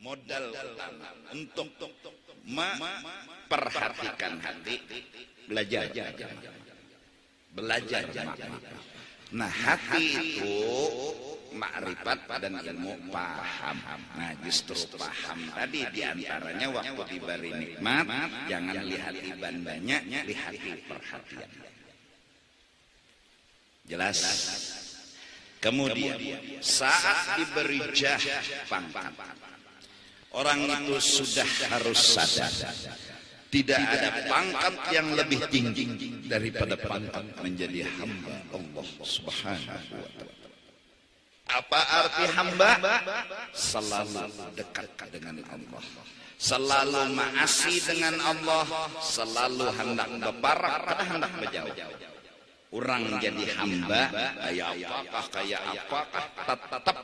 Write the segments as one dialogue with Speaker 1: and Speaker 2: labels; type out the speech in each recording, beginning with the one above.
Speaker 1: modal utama untuk memperhatikan hati, belajar makna. Nah, hati itu makrifat dan ilmu paham. Nah, justru paham tadi diantaranya waktu diberi nikmat, jangan lihat bandanya, lihat perhatian. Jelas? Kemudian saat diberi jah pangkat, orang itu sudah harus sadar tidak ada pangkat yang lebih tinggi daripada pangkat menjadi hamba Allah Subhanahu wa ta'ala. Apa arti hamba? Selalu dekat dengan Allah, selalu maasi dengan Allah, selalu hendak berparak, hendak berjauh. Orang jadi hamba kayak apakah tetap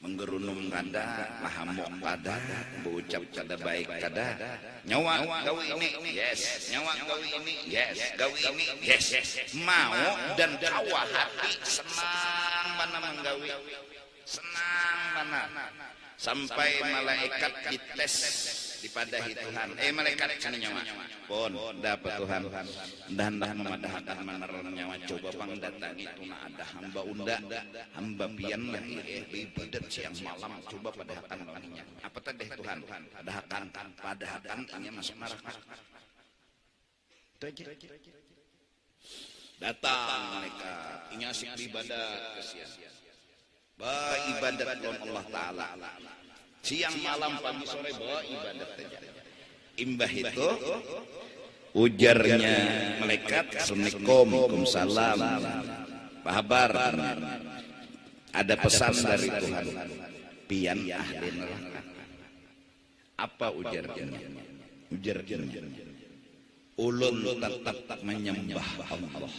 Speaker 1: menggerunung kada, mahamok kada, berucap kada baik kada, nyawa gawi ini yes, nyawa gawi ini yes, gawi ini yes, mau dan kawa hati senang mana menggawi, senang mana sampai malaikat dites dipadahi Tuhan. Malaikat kana nyawa pun dapat Tuhan dan memadahkan meneran nyawa, coba pang datangi tuna ada hamba unda, hamba pian lah ibadat siang malam, coba padahakan wanginya apa tadi Tuhan, padahakan nya masuk neraka. Datang malaikat inya asik ibadat kesian ibadat lawan Allah Ta'ala siang malam pagi sore bawa ibadat saja. Imbah itu ujarnya malaikat, assalamualaikum, waalaikumsalam, apa kabar? Ada pesan dari Tuhan, pian ahli neraka. Apa ujarnya? Ulun tetap menyembah Allah,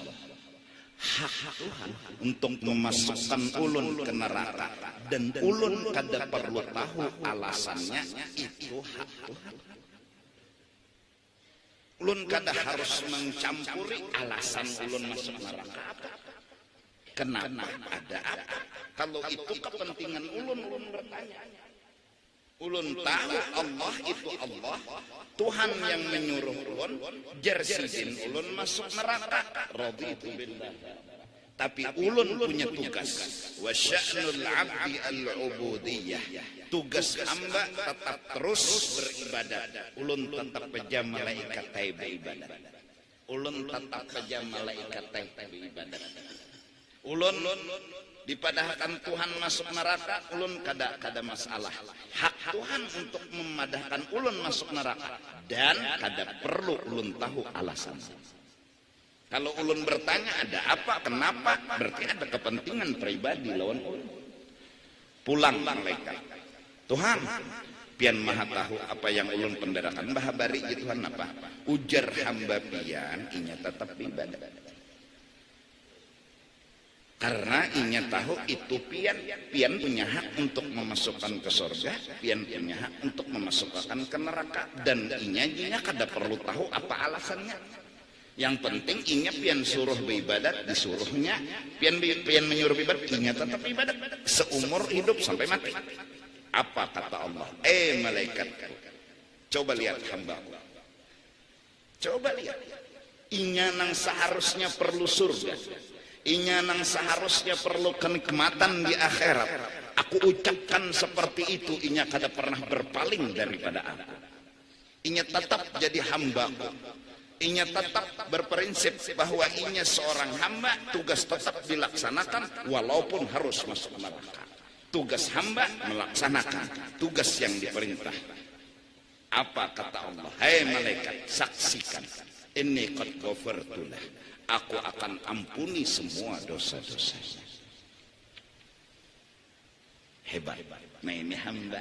Speaker 1: hak Tuhan untuk memasukkan ulun ke neraka, dan ulun kada perlu tahu alasannya, itu hak Tuhan. Ulun kada harus mencampuri alasan ulun masuk neraka apa. Kenapa? Ada apa? Kalau itu kepentingan ulun bertanya. Ulun tahu Allah itu Allah, Tuhan yang menyuruh ulun, jersidin ulun masuk neraka. Raditu billah. Tapi ulun punya tugas. Wa sya'nul 'abdi al-'ubudiyah. Tugas hamba tetap terus beribadat. Ulun tetap peja malaikat beribadat. Ulun tetap peja malaikat beribadat. Ulun dipadahkan Tuhan masuk neraka, ulun kada masalah. Hak Tuhan untuk memadahkan ulun masuk neraka, dan kada perlu ulun tahu alasan. Kalau ulun bertanya ada apa, kenapa, berarti ada kepentingan pribadi lawan ulun. Pulang malaikat, Tuhan pian maha tahu apa yang ulun pendarakan, bahabari Tuhan apa? Ujar hamba pian inya tetap ibadat. Karena inya tahu itu pian punya hak untuk memasukkan ke surga, pian punya hak untuk memasukkan ke neraka, dan inya kada perlu tahu apa alasannya. Yang penting inya pian suruh beribadat, disuruhnya pian menyuruh ibadat, inya tetap ibadat seumur hidup sampai mati. Apa kata Allah? Malaikat, coba lihat hambaku, coba lihat, inya nang seharusnya perlu surga, inya nang seharusnya perlu kenikmatan di akhirat. Aku ucapkan seperti itu, inya kada pernah berpaling daripada aku. Inya tetap jadi hambaku. Inya tetap berprinsip bahwa inya seorang hamba, tugas tetap dilaksanakan walaupun harus masuk neraka. Tugas hamba melaksanakan tugas yang diperintah. Apa kata Allah? Hai malaikat, saksikan, inni qad ghafartu lah. Aku akan ampuni semua dosa-dosanya. Hebat. Nah ini hamba.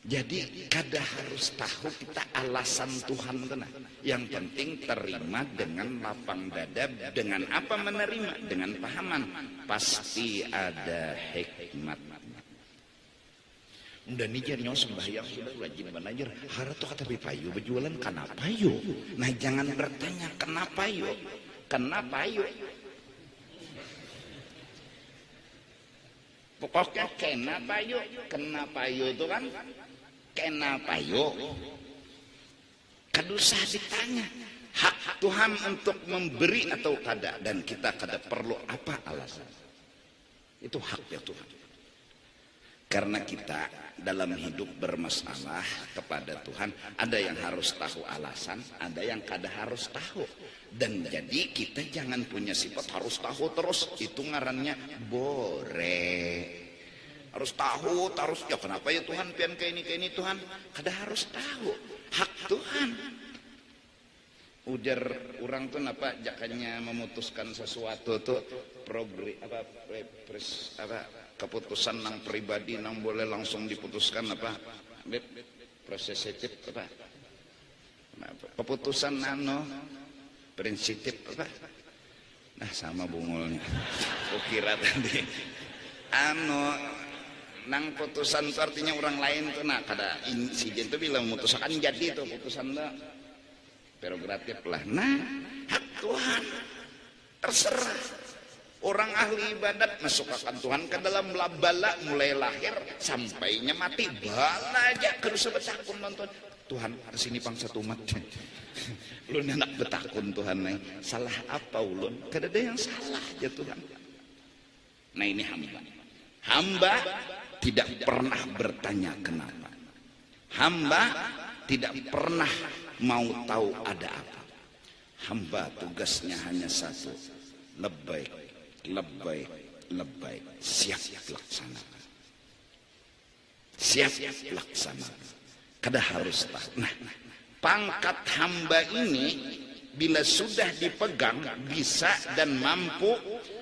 Speaker 1: Jadi kada harus tahu kita alasan Tuhan kena. Yang penting terima dengan lapang dada. Dengan apa menerima? Dengan pahaman. Pasti ada hikmat. Udah nih jangan sembahyang sudah rajin belajar. Harap tuh kata payu berjualan kenapa yo? Nah jangan bertanya kenapa yo? Kenapa yo? Pokoknya kenapa yuk itu kan kenapa yuk kadusah ditanya hak Tuhan untuk memberi atau kada, dan kita kada perlu apa alasan. Itu haknya Tuhan. Karena kita dalam hidup bermasalah kepada Tuhan, ada yang harus tahu alasan, ada yang kada harus tahu. Dan jadi kita jangan punya sifat harus tahu terus, itu ngarannya bore. Harus tahu terus, ya kenapa ya Tuhan pian kayak ini Tuhan, kada harus tahu. Hak Tuhan. Ujar orang tuh apa jakanya memutuskan sesuatu tuh keputusan nang pribadi nang boleh langsung diputuskan apa prosensitif apa keputusan prinsip apa nah sama bungulnya kukira tadi nang putusan itu artinya orang lain tuh nah kada si jen tuh bilang memutuskan jadi tuh putusan tuh prerogatif lah. Nah, hak Tuhan terserah. Orang ahli ibadat masukkan Tuhan ke dalam bala mulai lahir sampainya mati bala aja terus betakun nonton Tuhan kesini pangsa umat. Lu nak betakun Tuhan nih salah apa ulun? Kada ada yang salah ya Tuhan. Nah ini hamba tidak pernah bertanya kenapa. Hamba tidak pernah mau tahu ada apa. Hamba tugasnya hanya satu, lebbaik, siap laksanakan. Siap laksanakan. Kada harus tahu. Nah, pangkat hamba ini bila sudah dipegang bisa dan mampu,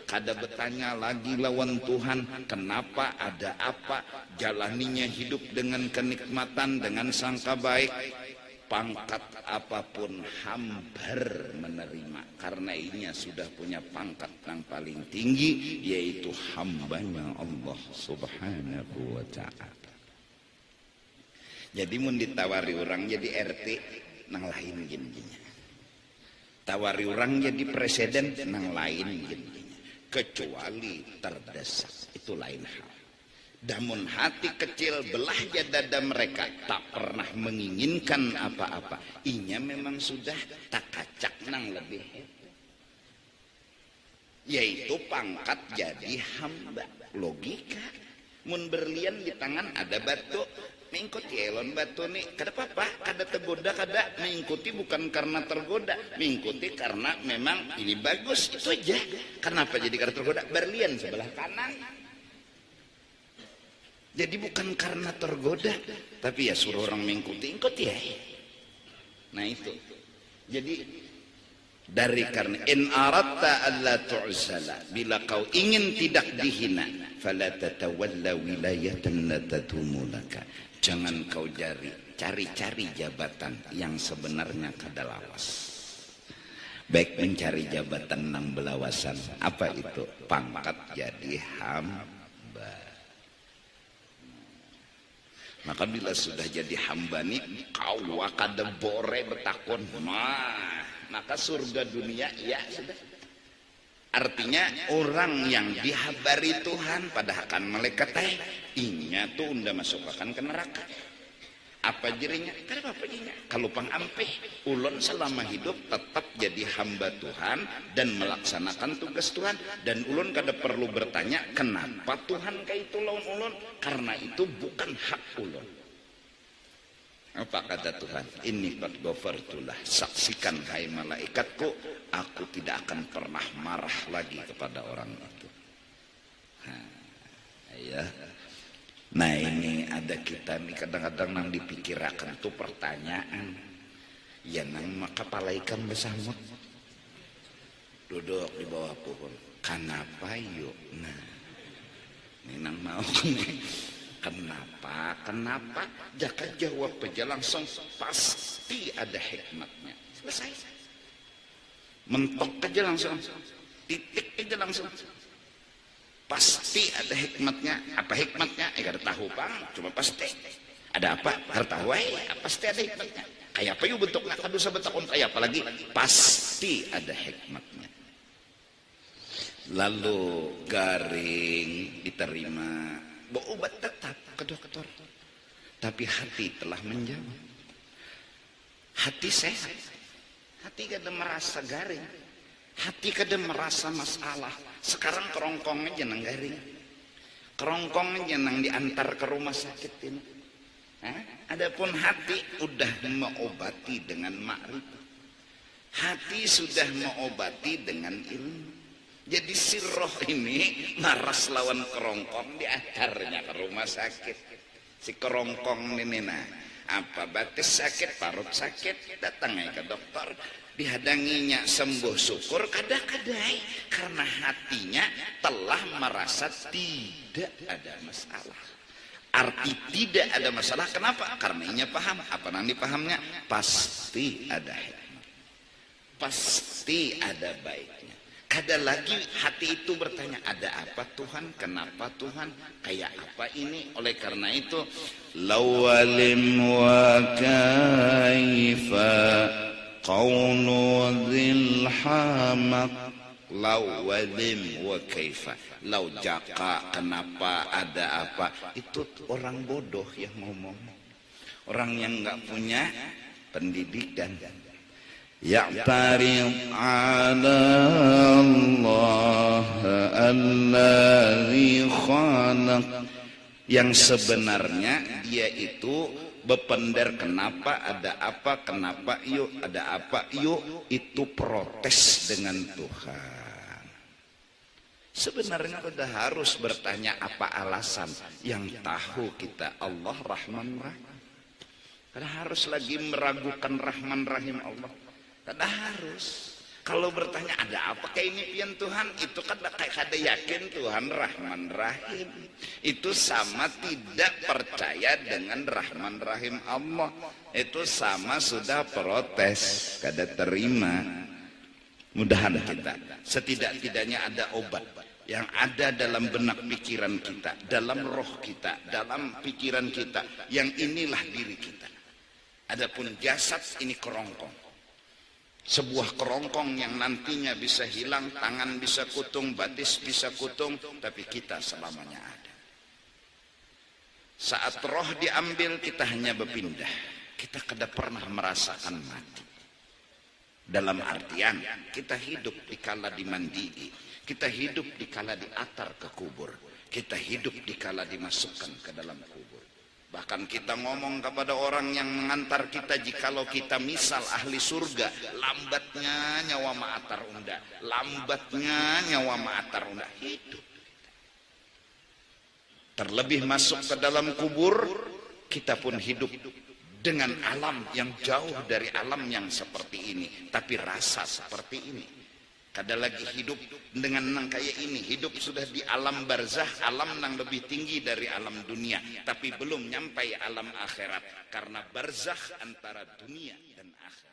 Speaker 1: kada bertanya lagi lawan Tuhan kenapa, ada apa, jalaninya hidup dengan kenikmatan, dengan sangka baik. Pangkat apapun hambar menerima karena inya sudah punya pangkat yang paling tinggi, yaitu hambanya Allah subhanahu wa ta'ala. Jadi mun ditawari orang jadi RT nang lain gini, tawari orang jadi presiden nang lain gini, kecuali terdesak itu lain hal. Namun hati kecil belah dada mereka tak pernah menginginkan apa-apa. Inya memang sudah tak kacak nang lebih hebat. Yaitu pangkat jadi hamba. Logika. Mun berlian di tangan ada batu. Mengikuti elon batu nih. Kada apa-apa. Kada tergoda. Kada mengikuti bukan karena tergoda. Mengikuti karena memang ini bagus. Itu aja. Kenapa jadi kada tergoda? Berlian sebelah kanan. Jadi bukan karena tergoda, tapi ya suruh orang mengikuti, ikuti ya. Nah itu. Jadi dari karena in aratta alla tu'zala, bila kau ingin tidak dihina, fala tatawalla wilayatan la tadumu laka. Jangan kau cari jabatan yang sebenarnya kada lawas. Baik mencari jabatan nang belawasan, apa itu? Pangkat jadi hamba. Maka bila sudah jadi hamba nih kau kada bore betakon maka surga dunia ya sudah. Artinya orang yang dihabari Tuhan pada akan malaikat inya tuh unda masuk akan ke neraka. Apa jerinya? Kada apa jerinya? Kalau pang ampeh ulun selama hidup tetap jadi hamba Tuhan dan melaksanakan tugas Tuhan, dan ulun kada perlu bertanya kenapa Tuhan kayak itu lawan ulun, karena itu bukan hak ulun. Apa kata Tuhan? Inni qad ghafartulah, saksikan hai malaikatku, aku tidak akan pernah marah lagi kepada orang itu. Ya. Nah ini ada kita nih kadang-kadang nang dipikirakan tuh pertanyaan ya nang maka palaikan besamut duduk di bawah pohon kenapa yuk. Nah ini nang mau nih kenapa jaka jawab aja langsung pasti ada hikmatnya, selesai mentok aja langsung titik aja langsung pasti ada hikmatnya. Apa hikmatnya? Kada tahu bang, cuma pasti ada apa? Harus tahu pasti ada hikmatnya. Kayak apa yuk bentuknya? Kada usah betakon kayak apa lagi? Pasti ada hikmatnya. lalu garing diterima, berobat tetap ke dokter, tapi hati telah menjawab. Hati sehat, hati kada merasa garing, hati kada merasa masalah. Sekarang kerongkongnya jenang garing, kerongkongnya jenang diantar ke rumah sakit ini. Adapun hati udah mengobati dengan ma'rifah, hati sudah mengobati dengan ilmu. Jadi si roh ini maras lawan kerongkong, diantarnya ke rumah sakit. Si kerongkong ini apa batis sakit, parut sakit, datangnya ke dokter, dihadanginya sembuh, syukur kadang-kadang karena hatinya telah merasa tidak ada masalah. Arti tidak ada masalah, kenapa? Karena inya paham. Apa nanti pahamnya? Pasti ada hikmah, pasti ada baiknya. Kada lagi hati itu bertanya, ada apa Tuhan? Kenapa Tuhan? Kayak apa ini? Oleh karena itu, lawalim wa kaifa qawlu dhil hamaq, lawalim wa kaifa, lau jaka, kenapa, ada apa. Itu orang bodoh yang ngomong, orang yang nggak punya pendidikan. Ya'tarid ala Allah alladhi khalaq, yang sebenarnya dia itu bepender kenapa, ada apa, kenapa yuk, ada apa yuk, itu protes dengan Tuhan. Sebenarnya kita harus bertanya apa alasan. Yang tahu kita Allah Rahman Rahim. Kita harus lagi meragukan Rahman Rahim Allah. Kada harus. Kalau bertanya ada apa kayak ini pian Tuhan, itu kada yakin Tuhan Rahman Rahim. Itu sama tidak percaya dengan Rahman Rahim Allah. Itu sama sudah protes, kada terima. Mudahan kita setidak-tidaknya ada obat yang ada dalam benak pikiran kita, dalam roh kita, dalam pikiran kita, yang inilah diri kita. Adapun jasad ini kerongkong. Sebuah kerongkong yang nantinya bisa hilang, tangan bisa kutung, batis bisa kutung, tapi kita selamanya ada. Saat roh diambil, kita hanya berpindah. Kita kada pernah merasakan mati. Dalam artian, kita hidup dikala dimandii, kita hidup dikala diatar ke kubur, kita hidup dikala dimasukkan ke dalam kubur. Bahkan kita ngomong kepada orang yang mengantar kita, jikalau kita misal ahli surga, lambatnya nyawa ma'atar unda, lambatnya nyawa ma'atar unda, hidup. Terlebih masuk ke dalam kubur, kita pun hidup dengan alam yang jauh dari alam yang seperti ini, tapi rasa seperti ini. Kada lagi hidup dengan nang kayak ini, hidup sudah di alam barzah, alam nang lebih tinggi dari alam dunia, tapi belum nyampai alam akhirat, karena barzah antara dunia dan akhirat.